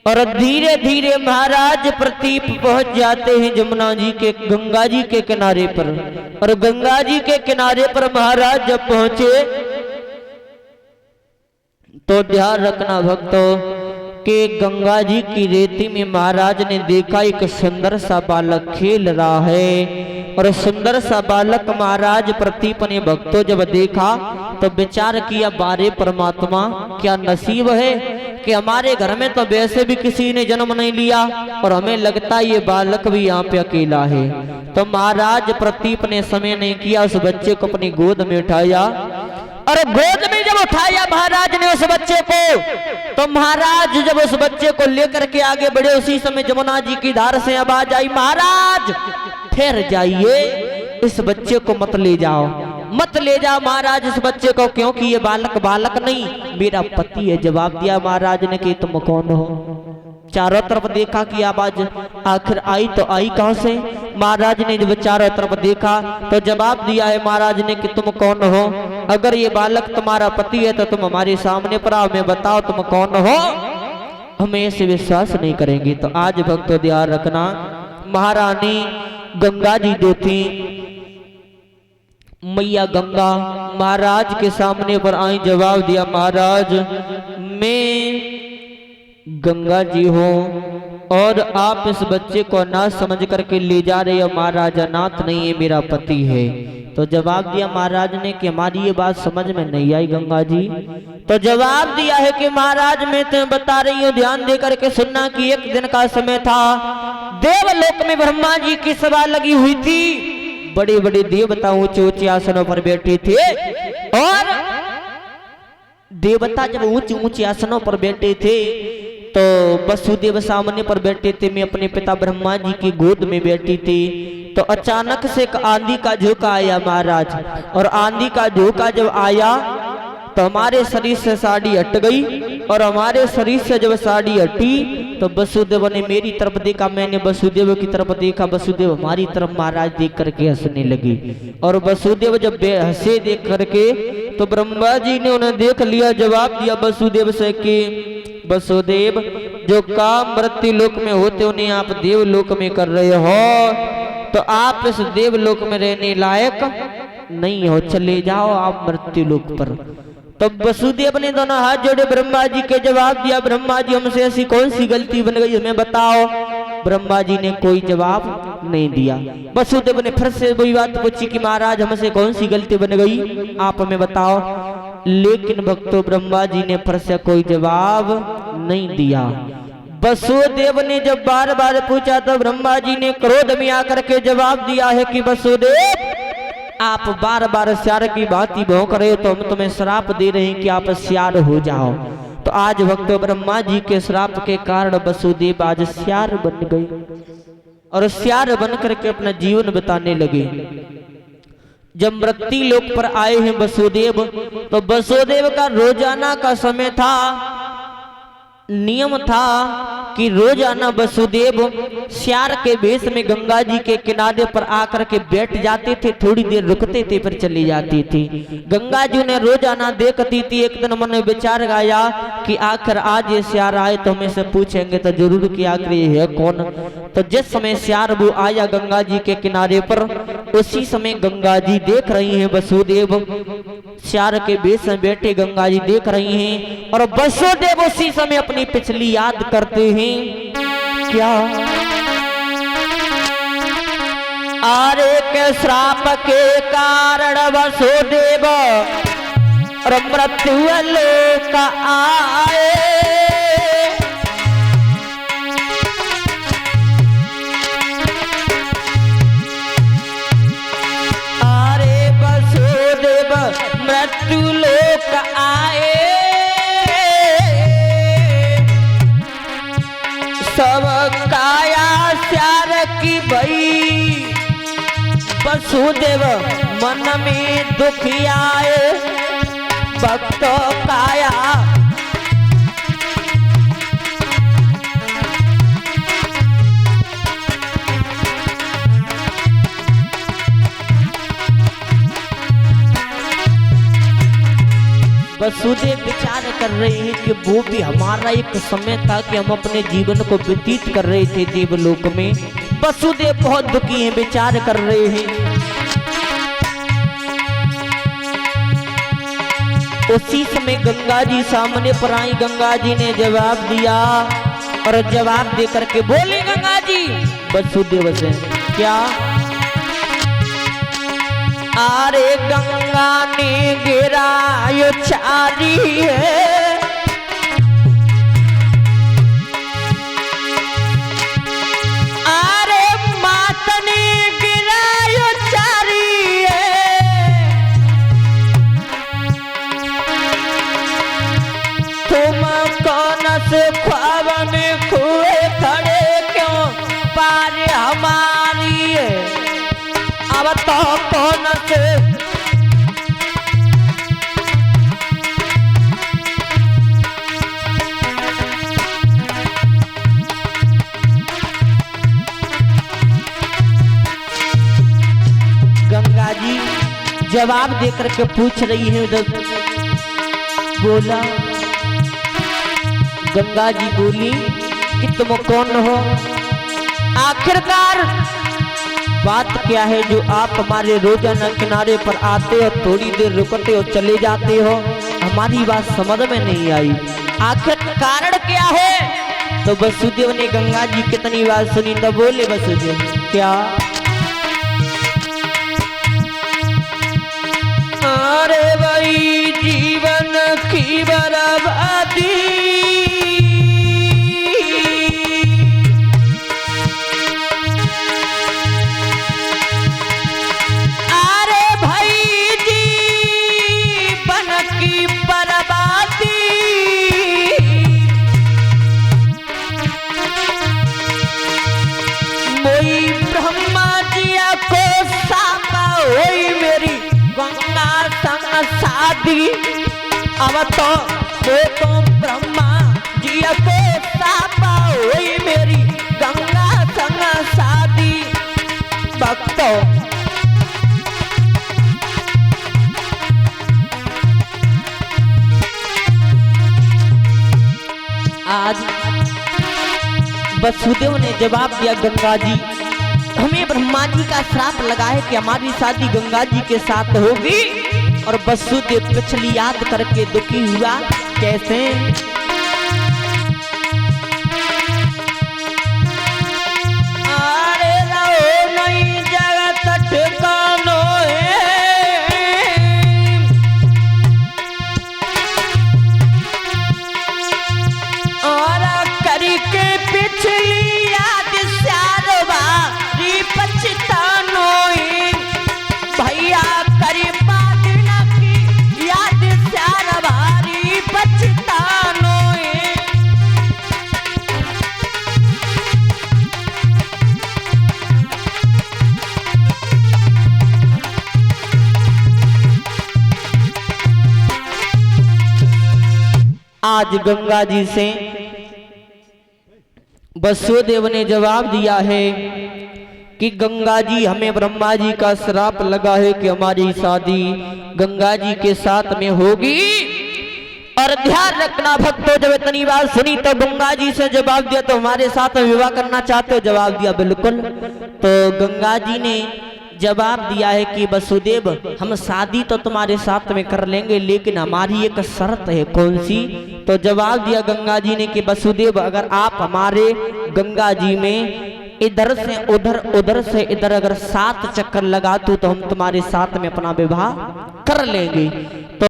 और धीरे धीरे महाराज प्रतीप पहुंच जाते हैं जमुना जी के गंगा जी के किनारे पर। और गंगा जी के किनारे पर महाराज जब पहुंचे तो ध्यान रखना भक्तों कि गंगा जी की रेती में महाराज ने देखा एक सुंदर सा बालक खेल रहा है। और सुंदर सा बालक महाराज प्रतीप ने भक्तों जब देखा तो विचार किया, बारे परमात्मा क्या नसीब है कि हमारे घर में तो वैसे भी किसी ने जन्म नहीं लिया और हमें लगता ये बालक भी यहाँ पे अकेला है। तो महाराज प्रतीप ने समय नहीं किया, उस बच्चे को अपनी गोद में उठाया। और गोद में जब उठाया महाराज ने उस बच्चे को, तो महाराज जब उस बच्चे को लेकर के आगे बढ़े, उसी समय जमुना जी की धार से आवाज आई, महाराज ठहर जाइए, इस बच्चे को मत ले जाओ, मत ले जाओ महाराज इस बच्चे को, क्योंकि ये बालक नहीं मेरा पति है। जवाब दिया महाराज ने कि तुम कौन हो। चारों तरफ देखा कि आवाज आखिर आई तो आई कहां से। महाराज ने जब चारों तरफ देखा तो जवाब दिया है महाराज ने कि तुम कौन हो, अगर ये बालक तुम्हारा पति है तो तुम हमारे सामने पर आओ, मैं बताओ तुम कौन हो। हमें ऐसे विश्वास नहीं करेंगे। तो आज भक्तों ध्यान रखना, महारानी गंगा जी जो थी, मैया गंगा महाराज के सामने पर आई। जवाब दिया, महाराज मैं गंगा जी हूँ और आप इस बच्चे को अनाथ समझ करके ले जा रहे हो। महाराज अनाथ नहीं है, मेरा पति है। तो जवाब दिया महाराज ने कि हमारी ये बात समझ में नहीं आई गंगा जी। तो जवाब दिया है कि महाराज मैं तुम्हें बता रही हूँ, ध्यान दे करके सुनना कि एक दिन का समय था, देवलोक में ब्रह्मा जी की सभा लगी हुई थी। बड़े बड़े देवता ऊंचे ऊंचे आसनों पर बैठे थे। और देवता जब ऊंचे ऊंचे आसनों पर बैठे थे तो वसुदेव सामने पर बैठे थे, मैं अपने पिता ब्रह्मा जी की गोद में बैठी थी। तो अचानक से एक आंधी का झोंका आया महाराज, और आंधी का झोंका जब आया तो हमारे शरीर से साड़ी हट गई। और हमारे शरीर से जब साड़ी हटी तो वसुदेव ने मेरी तरफ देखा, मैंने वसुदेव की तरफ देखा, वसुदेव हमारी तरफ महाराज देख करके हंसने लगी। और वसुदेव जब हंसे देख करके तो ब्रह्मा जी ने उन्हें देख लिया। जवाब दिया वसुदेव से कि वसुदेव जो काम मृत्यु लोक में होते उन्हें आप देवलोक में कर रहे हो, तो आप इस देवलोक में रहने लायक नहीं हो, चले जाओ आप मृत्यु लोक पर। तो वसुदेव ने दोनों हाथ जोड़े ब्रह्मा जी के। जवाब दिया, ब्रह्मा जी हमसे ऐसी कौन सी गलती बन गई हमें बताओ। ब्रह्मा जी ने कोई जवाब नहीं दिया। वसुदेव ने फिर से वही बात पूछी कि महाराज हमसे कौन सी गलती बन गई आप हमें बताओ। लेकिन भक्तों ब्रह्मा जी ने फिर से कोई जवाब नहीं दिया। वसुदेव ने जब बार बार पूछा तो ब्रह्मा जी ने क्रोध में आकर के जवाब दिया है कि वसुदेव आप बार बार श्यार की भांति भौंक रहे हो, तो हम तुम्हें श्राप दे रहे हैं कि आप श्यार हो जाओ। तो आज भक्तों ब्रह्मा जी के श्राप के कारण वसुदेव आज श्यार बन गए और श्यार बन करके अपना जीवन बिताने लगे। जब मृत्यु लोक पर आए हैं वसुदेव, तो वसुदेव का रोजाना का समय था, नियम था कि रोजाना वसुदेव श्यार के वेश में गंगा जी के किनारे पर आकर के बैठ जाते थे, थोड़ी देर रुकते थे फिर चली जाती थी। गंगा जी ने रोजाना देखती थी। एक दिन मन में विचार आया कि आखिर आज ये श्यार आए तो हमें से पूछेंगे तो जरूर कि आखिर ये है कौन। तो जिस समय श्यार वो आया गंगा जी के किनारे पर, उसी समय गंगा जी देख रही हैं वसुदेव श्यार के वेश में बैठे गंगा जी देख रही हैं। और वसुदेव उसी समय अपनी पिछली याद करते हैं। क्या आरे के श्राप के कारण वसुदेव और मृत्यु लोक आए। आरे वसुदेव मृत्यु लोक आए, सब काया श्यार की भई। वसुदेव मन में दुख आए, भक्त काया वसुदेव विचार कर रहे हैं कि वो भी हमारा एक समय था कि हम अपने जीवन को व्यतीत कर रहे थे देवलोक में। वसुदेव बहुत दुखी हैं, विचार कर रहे हैं। उसी समय गंगा जी सामने पर आई। गंगा जी ने जवाब दिया और जवाब दे करके बोली गंगा जी वसुदेव से, क्या? अरे गंगा ने गिरायो चारी है, अरे माता ने गिरायो चारी है, तुम कौन से ख्वाब में खुए खड़े क्यों पार हमारी है? अब तो कौन से गंगा जी जवाब देकर के पूछ रही है। बोला गंगा जी बोली कि तुम कौन हो? आखिरकार बात क्या है जो आप हमारे रोजाना किनारे पर आते हो, थोड़ी देर रुकते हो, चले जाते हो? हमारी बात समझ में नहीं आई, आखिर कारण क्या है? तो वसुदेव ने गंगा जी कितनी बात सुनी तो बोले वसुदेव, क्या? अरे भाई जीवन की बर्बादी, शादी अब तो ब्रह्मा जी को सापा हुई मेरी गंगा संग शादी। भक्तों आज वसुदेव ने जवाब दिया गंगा जी हमें ब्रह्मा जी का श्राप लगा है कि हमारी शादी गंगा जी के साथ होगी। और वसुदेव पिछली याद करके दुखी हुआ। कैसे? अरे रहो नहीं जगत ठिकानो है, और करके पिछली याद सारी पछतानो है। भैया करी आज गंगा जी से वसुदेव ने जवाब दिया है कि गंगा जी हमें ब्रह्मा जी का श्राप लगा है कि हमारी शादी गंगा जी के साथ में होगी। और ध्यान रखना भक्तों, जब इतनी बात सुनी तो गंगा जी से जवाब दिया तो हमारे साथ विवाह करना चाहते हो? जवाब दिया बिल्कुल। तो गंगा जी ने जवाब दिया है कि वसुदेव हम शादी तो तुम्हारे साथ में कर लेंगे लेकिन हमारी एक शर्त है। कौन सी? तो जवाब दिया गंगा जी ने कि वसुदेव अगर आप हमारे गंगा जी में इधर से उधर उधर से इधर अगर 7 चक्कर लगा तो हम तुम्हारे साथ में अपना विवाह कर लेंगे।